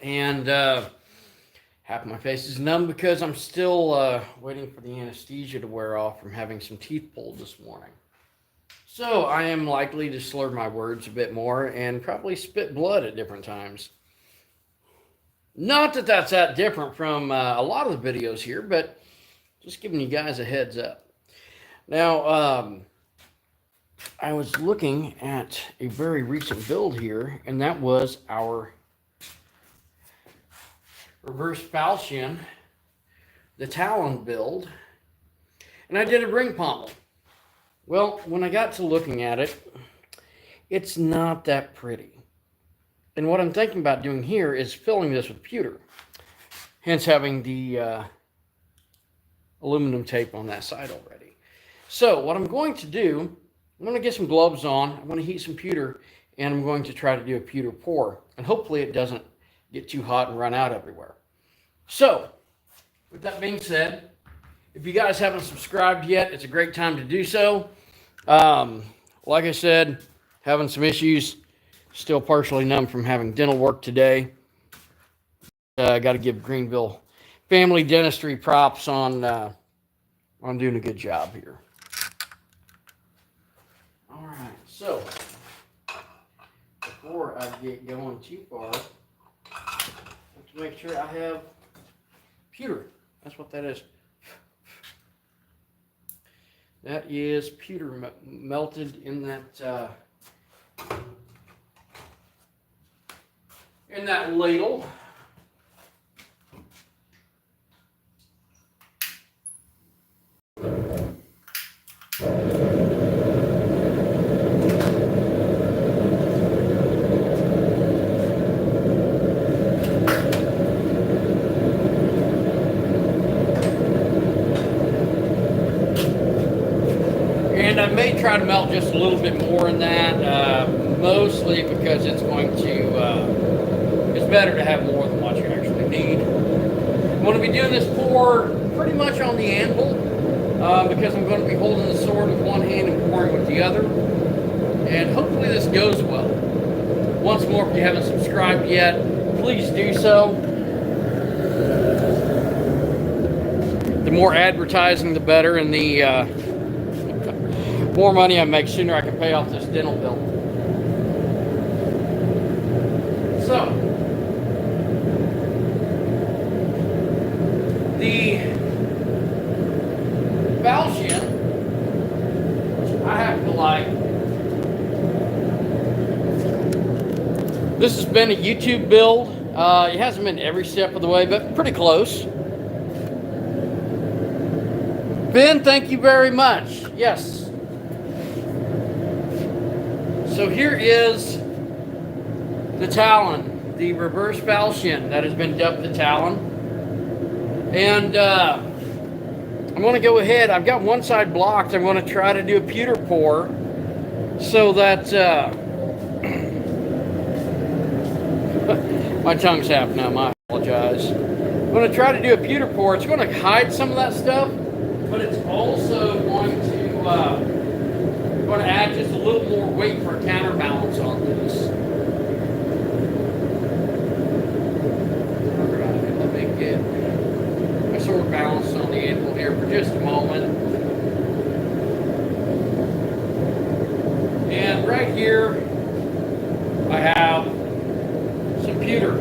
And half my face is numb because I'm still waiting for the anesthesia to wear off from having some teeth pulled this morning. So I am likely to slur my words a bit more and probably spit blood at different times. Not that that's that different from a lot of the videos here, but just giving you guys a heads up. Now, I was looking at a very recent build here, and that was our reverse falchion, the Talon build, and I did a ring pommel. Well, when I got to looking at it, it's not that pretty. And what I'm thinking about doing here is filling this with pewter, hence having the aluminum tape on that side already. So what I'm going to do, I'm going to get some gloves on, I'm going to heat some pewter, and I'm going to try to do a pewter pour, and hopefully it doesn't get too hot and run out everywhere. So, with that being said, if you guys haven't subscribed yet, it's a great time to do so. Like I said, having some issues, still partially numb from having dental work today. I got to give Greenville Family Dentistry props on doing a good job here. All right, so before I get going too far, I have to make sure I have pewter. That's what that is. That is pewter melted in that ladle. And I may try to melt just a little bit more in that, mostly because it's going to, it's better to have more than what you actually need. I'm going to be doing this pour pretty much on the anvil, because I'm going to be holding the sword with one hand and pouring with the other. And hopefully this goes well. Once more, if you haven't subscribed yet, please do so. The more advertising, the better, and the more money I make, sooner I can pay off this dental bill. So, the falchion, I have to like, this has been a YouTube build. It hasn't been every step of the way, but pretty close. Ben, thank you very much. Yes. So here is the Talon, the reverse falchion that has been dubbed the Talon. And I'm going to go ahead. I've got one side blocked. I'm going to try to do a pewter pour so that my tongue's half numb. I apologize. I'm going to try to do a pewter pour. It's going to hide some of that stuff, but it's also going to add just a little more weight for a counterbalance on this. All right, let me get my sword balanced on the anvil here for just a moment. And right here, I have some pewter.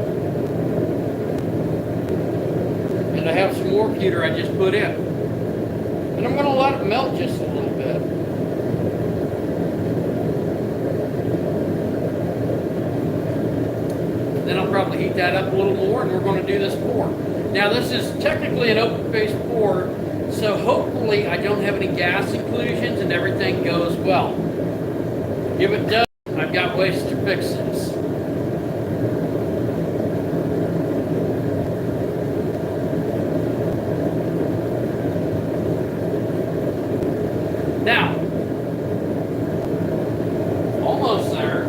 And I have some more pewter I just put in. And I'm going to let it melt just a little bit. Then I'll probably heat that up a little more, and we're going to do this pour. Now this is technically an open face pour, so hopefully I don't have any gas inclusions and everything goes well. If it does, I've got ways to fix this. Now, almost there.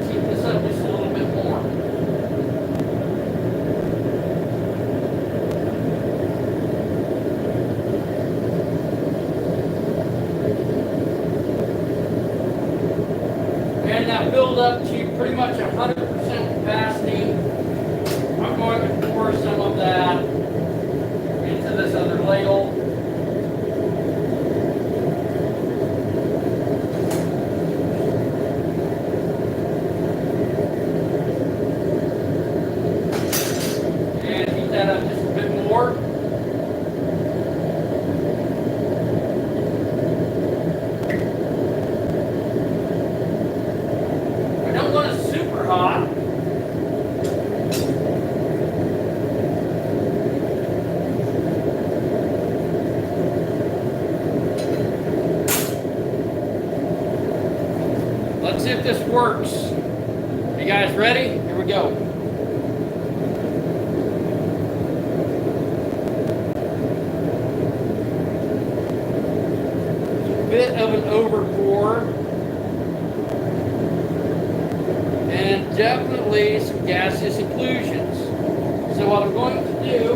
Keep this up just a little bit more. And works. You guys ready? Here we go. Bit of an overpour, and definitely some gaseous inclusions. So what I'm going to do,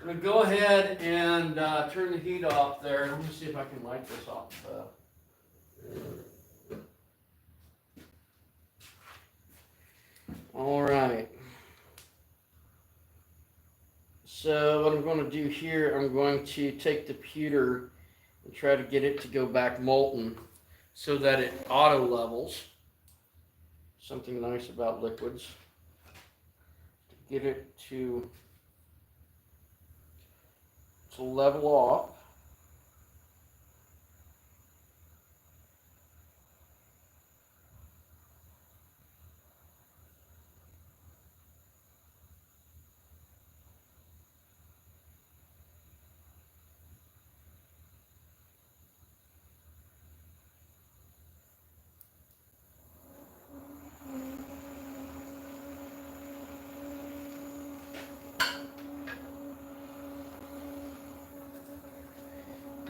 I'm going to go ahead and turn the heat off there. Let me see if I can light this off. All right. So what I'm going to do here, I'm going to take the pewter and try to get it to go back molten so that it auto levels. Something nice about liquids. Get it to level off.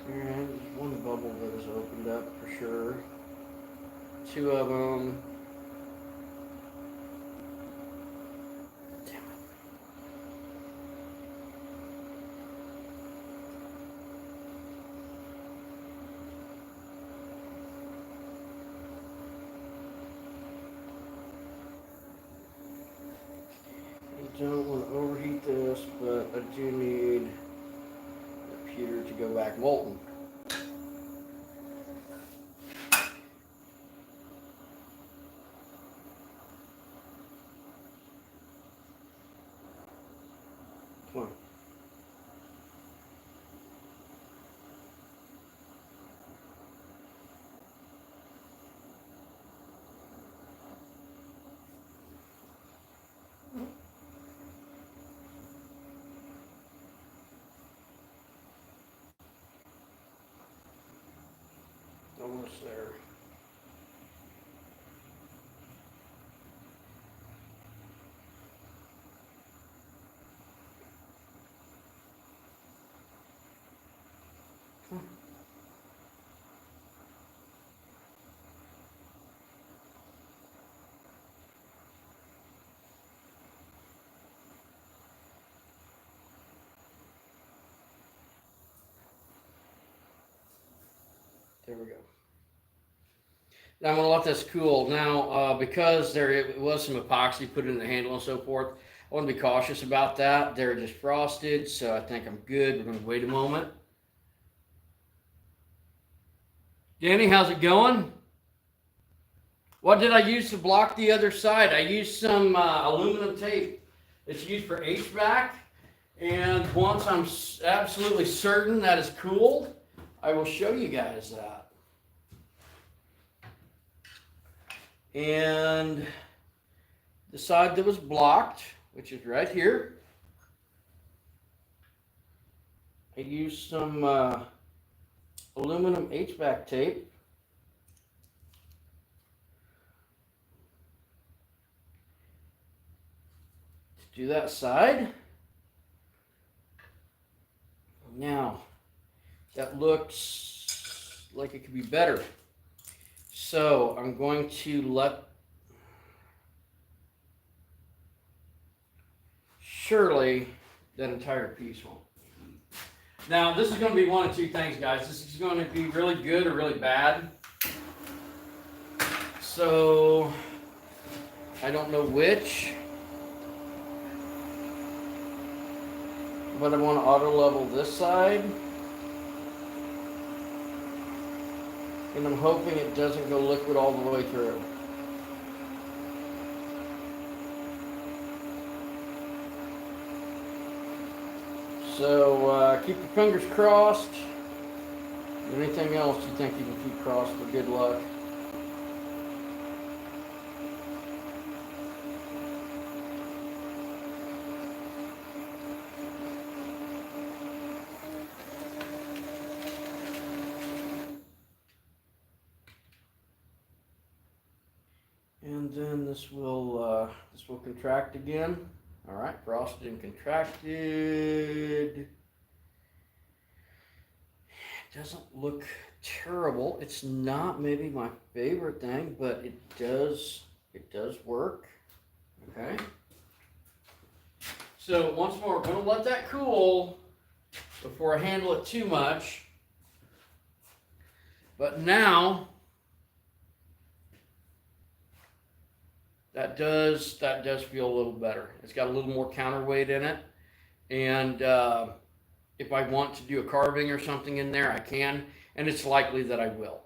And there's one bubble that has opened up for sure. Two of them. Damn it. I don't want to overheat this, but I do need the pewter to go back molten. Come on. Almost there. There we go. Now I'm going to let this cool. Now, because there was some epoxy put in the handle and so forth, I want to be cautious about that. They're just frosted, so I think I'm good. We're going to wait a moment. Danny, how's it going? What did I use to block the other side? I used some aluminum tape. It's used for HVAC. And once I'm absolutely certain that it's cooled, I will show you guys that. And the side that was blocked, which is right here, I used some aluminum HVAC tape. To do that side. Now, that looks like it could be better. So I'm going to let, surely that entire piece won't. Now this is going to be one of two things, guys. This is going to be really good or really bad. So I don't know which, but I want to auto level this side. And I'm hoping it doesn't go liquid all the way through. So keep your fingers crossed. Anything else you think you can keep crossed for good luck. And then this will contract again. All right, frosted and contracted. It doesn't look terrible. It's not maybe my favorite thing, but it does work. Okay. So once more, we're going to let that cool before I handle it too much. But now that does feel a little better. It's got a little more counterweight in it, and if I want to do a carving or something in there, I can, and it's likely that I will.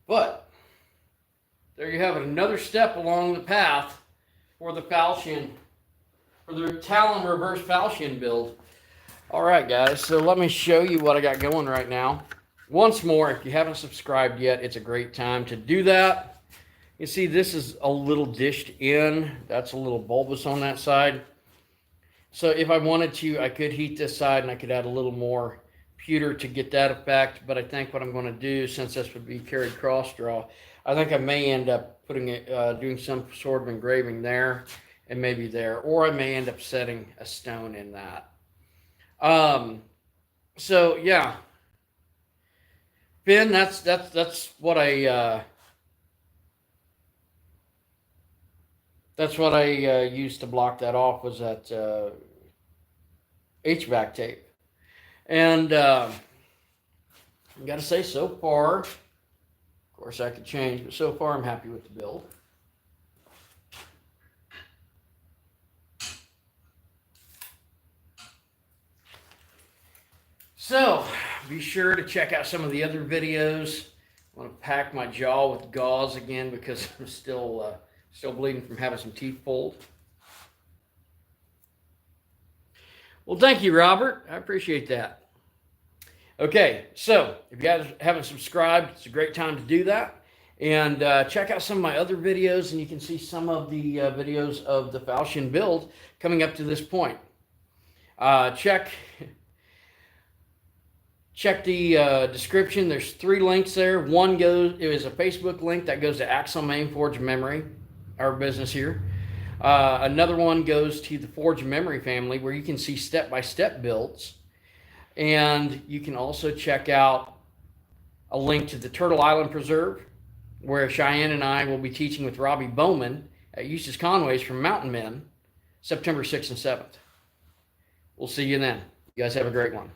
But there you have it, another step along the path for the Falchion, for the Talon reverse Falchion build. All right, guys, so let me show you what I got going right now. Once more, if you haven't subscribed yet, it's a great time to do that. You see, this is a little dished in. That's a little bulbous on that side. So if I wanted to, I could heat this side and I could add a little more pewter to get that effect. But I think what I'm going to do, since this would be carried cross draw, I think I may end up putting it, doing some sort of engraving there and maybe there, or I may end up setting a stone in that. So yeah, Ben, that's what I used to block that off, was that HVAC tape. And I gotta say, so far, of course I could change, but so far I'm happy with the build. So be sure to check out some of the other videos. I want to pack my jaw with gauze again because I'm still bleeding from having some teeth pulled. Well, thank you, Robert. I appreciate that. Okay, so if you guys haven't subscribed, it's a great time to do that. And check out some of my other videos, and you can see some of the videos of the Falchion build coming up to this point. Check the description. There's 3 links there. One is a Facebook link that goes to Axle Main Forge Memory, our business here. Another one goes to the Forge Memory family, where you can see step-by-step builds. And you can also check out a link to the Turtle Island Preserve, where Cheyenne and I will be teaching with Robbie Bowman at Eustace Conway's from Mountain Men, September 6th and 7th. We'll see you then. You guys have a great one.